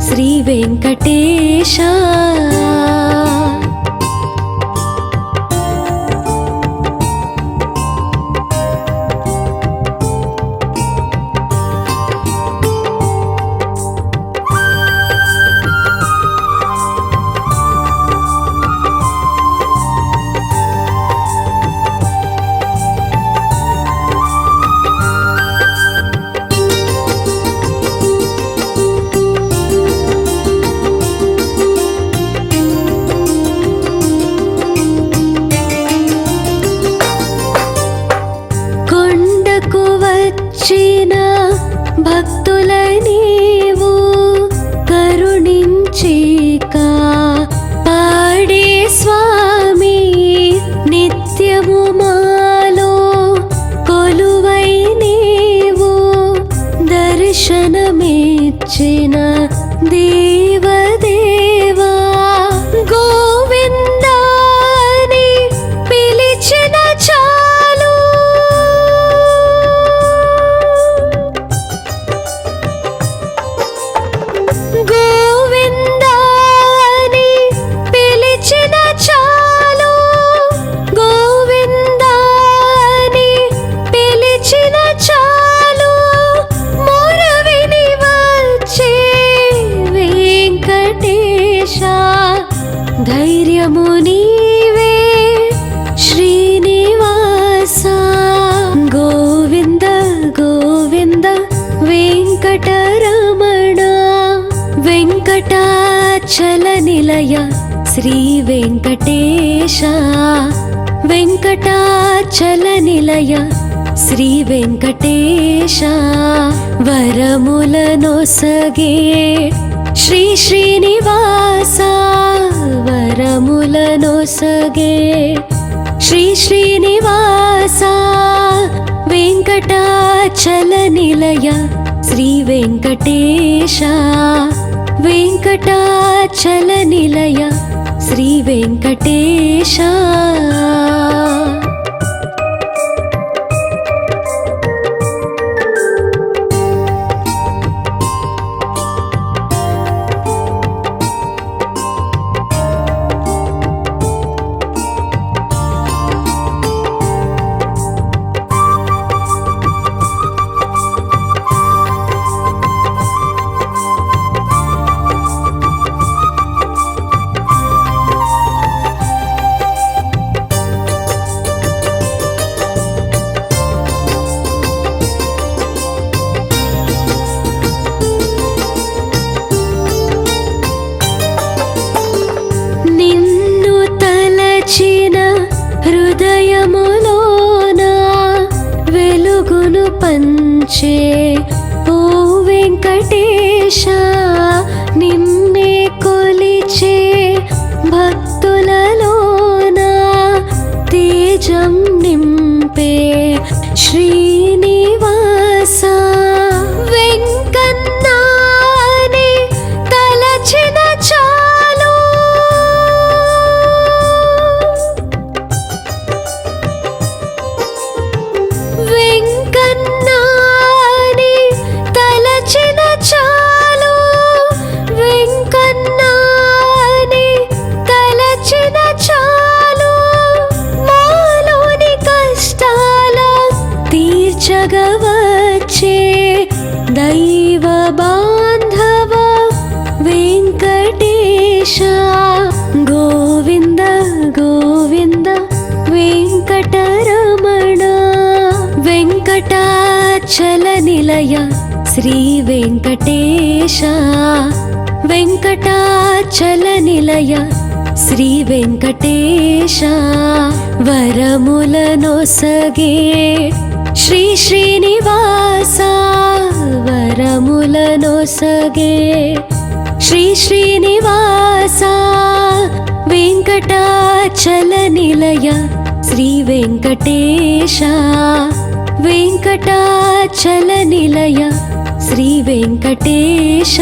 श्रीवेङ्कटेश వచ్చిన భక్తుల నీవు కరుణించిక పాడే స్వామి నిత్యము మాలో కొలువై నీవు దర్శనమిచ్చిన దేవదేవా గోవిందాని పిలిచిన చాలు గోవిందాని పిలిచిన చాలు గోవిందాని పిలిచిన చాలు మొరవిని వచ్చే వెంకటేశ ధైర్యము నీవే శ్రీనివాస గోవింద గోవింద వెంకటరమణ వెంకటాచలనిలయ శ్రీ వెంకటేశ వెంకటాచలనిలయ శ్రీ వెంకటేశ వరములనొసగే శ్రీ శ్రీనివాస వరములనొసగే శ్రీ శ్రీనివాస వెంకటాచలనిలయ శ్రీ వెంకటేశ వెంకటాచలనిలయ శ్రీ వెంకటేశ హృదయములోన వెలుగును పంచే ఓ వెంకటేశ నిన్నే కొలిచే నిలయ శ్రీ వెంకటేశ వెంకటాచల నిలయ శ్రీ వెంకటేశ వరములనొసగే శ్రీ శ్రీనివాస వరములనొసగే శ్రీ శ్రీనివాస వెంకటాచల నిలయ శ్రీ వెంకటేశ వెంకటాచల నిలయ శ్రీ వెంకటేశ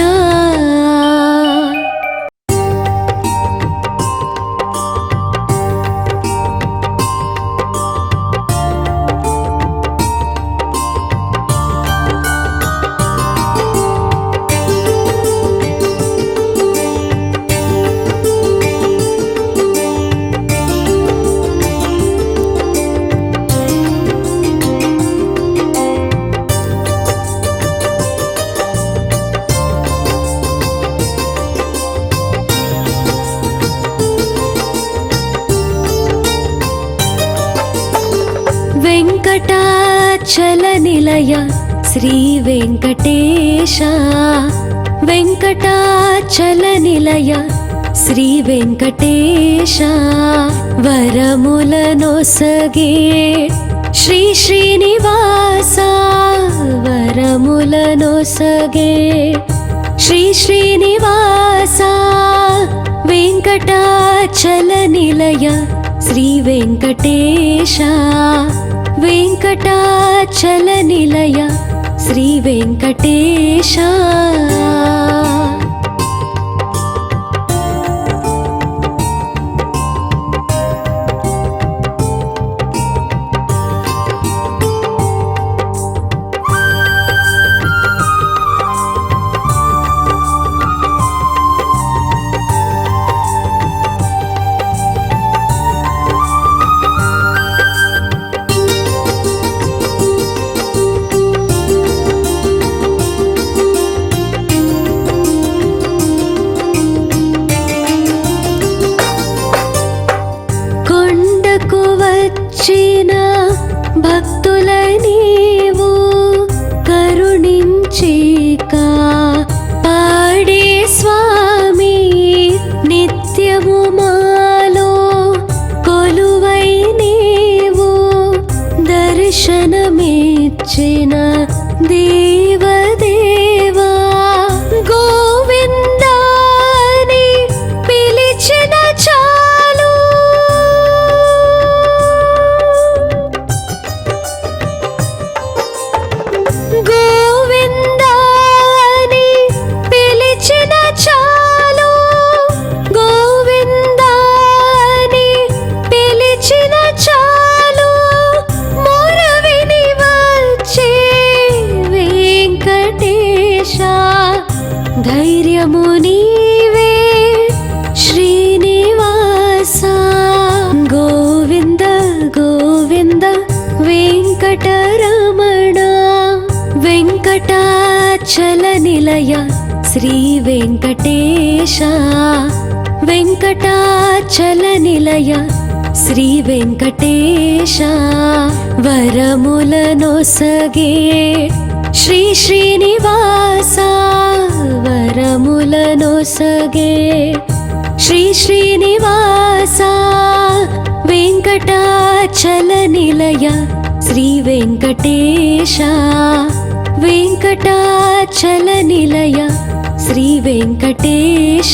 వెంకటాచల నిలయ శ్రీ వెంకటేశ వెంకటాచల నిలయ శ్రీ వెంకటేశ వరములనొసగే శ్రీ శ్రీనివాస వరములనొసగే శ్రీ శ్రీనివాస వెంకటాచల నిలయ శ్రీ వెంకటేశ వెంకటాచల నిలయ శ్రీ వెంకటేశ వచ్చిన భక్తుల నీవు కరుణించిక పాడే స్వామి నిత్యము మాలో కొలువై నీవు దర్శనమిచ్చిన దేవదేవా గోవిందాని పిలిచిన చాలు గోవిందాని పిలిచిన చాలు గోవిందాని పిలిచిన చాలు మొరవిని వచ్చే వెంకటేశ ధైర్యము నీవే శ్రీనివాస గోవింద గోవింద వెంకటరమణ వెంకటాచల నిలయ శ్రీ వెంకటేశ వెంకటాచల నిలయ శ్రీ వెంకటేశ వరములనొసగే శ్రీ శ్రీనివాస వరములనొసగే శ్రీ శ్రీనివాస వెంకటాచల నిలయ శ్రీ వెంకటేశ వెంకటాచల నిలయ శ్రీ వెంకటేశ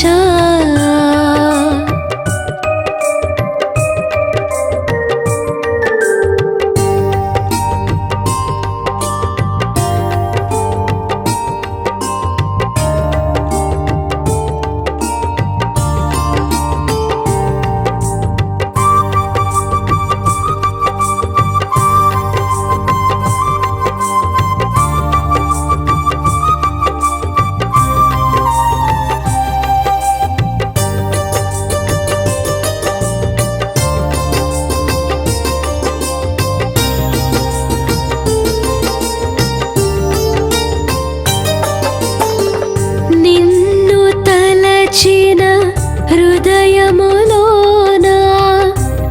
హృదయములోన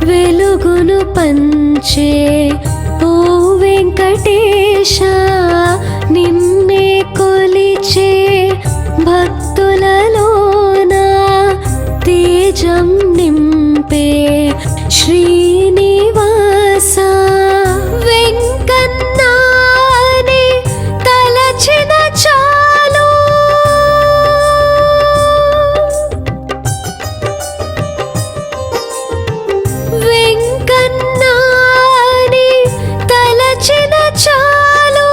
వెలుగును పంచే ఓ వెంకటేశ నిన్ను వచ్చే భక్తులలోన తేజం నింపే శ్రీనివాస వెంకన్నాని తలచిన చాలు వెంకన్నాని తలచిన చాలు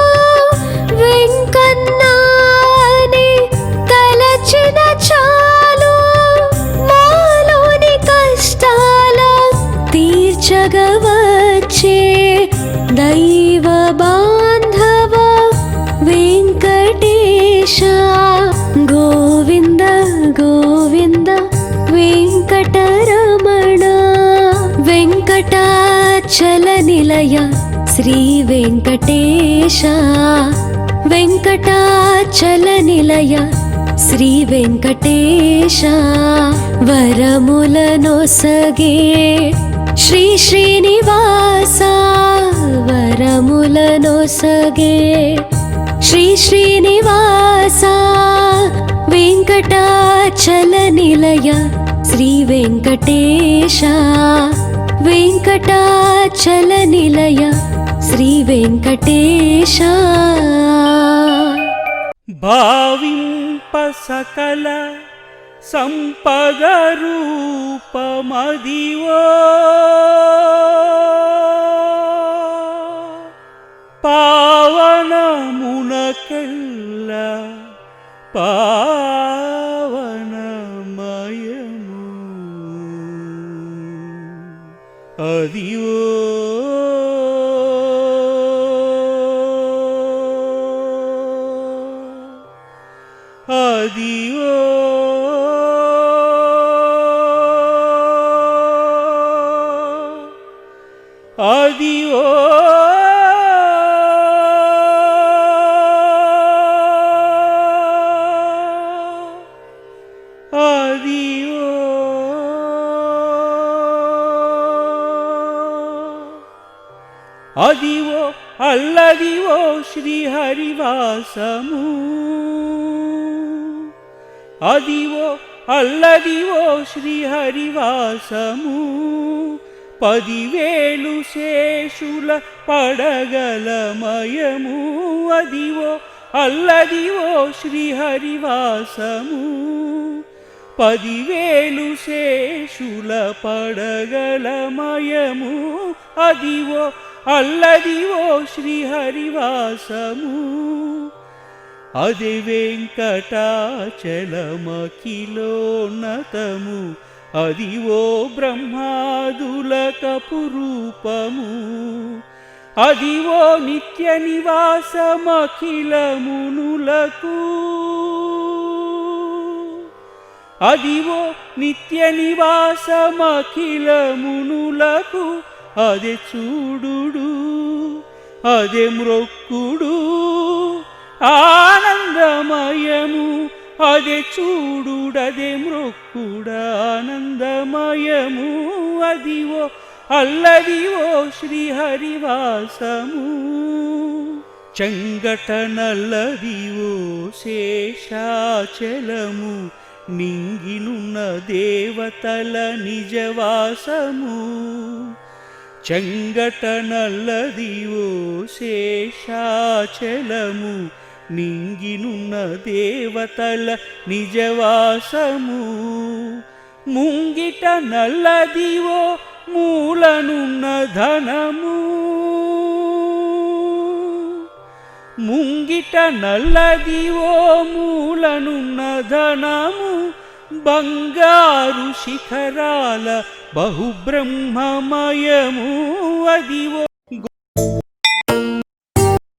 వెంకన్నాని తలచిన చాలు మాలోని కష్టాల తీర్చగవచ్చే దైవ బాంధవ వెంకటేశ గోవింద గోవింద వెంకటరమణ వెంకటాచల నిలయ శ్రీ వెంకటేశ వెంకటాచల నిలయ శ్రీ వెంకటేశ వరములనొసగే శ్రీ శ్రీనివాస వరములనొసగే శ్రీ శ్రీనివాస వెంకటాచల నిలయ శ్రీ వెంకటేశ వెంకటాచల నిలయ శ్రీ వెంకటేశ భావింప సకల సంపద రూపమదివో పావనమునకెల్ల పావనమయము అదివో అదివో అదివో అదివో అదివో అల్లదివో శ్రీహరివాసము అదివో అల్లదివో శ్రీహరివాసము 10,000 శేషుల పడగలమయము అదివో అల్లదివో శ్రీహరివాసము 10,000 శేషుల పడగలమయము అదివో అల్లదివో శ్రీహరివాసము అది వెంకటాచలమఖిలోన్నతము అదివో బ్రహ్మాదులకపురూపము అదివో నిత్య నివాసమఖిలమునులకు అదివో నిత్య నివాసమఖిలమునులకు అదే చూడుడు అదే మ్రొక్కుడు ఆనందమయము అదే చూడుడదే మ్రొక్కుడానందమయము అదివో అల్లదివో శ్రీహరివాసము చెంగటనల్లదివో శేషాచలము నింగినున్న దేవతల నిజవాసము చెంగటనల్లదివో శేషాచలము నింగినున్న దేవతల నిజవాసము ముంగిట నల్లదివో మూలనున్న ధనము ముంగిట నల్లదివో మూలనున్న ధనము బంగారు శిఖరాల బహుబ్రహ్మమయము అదివో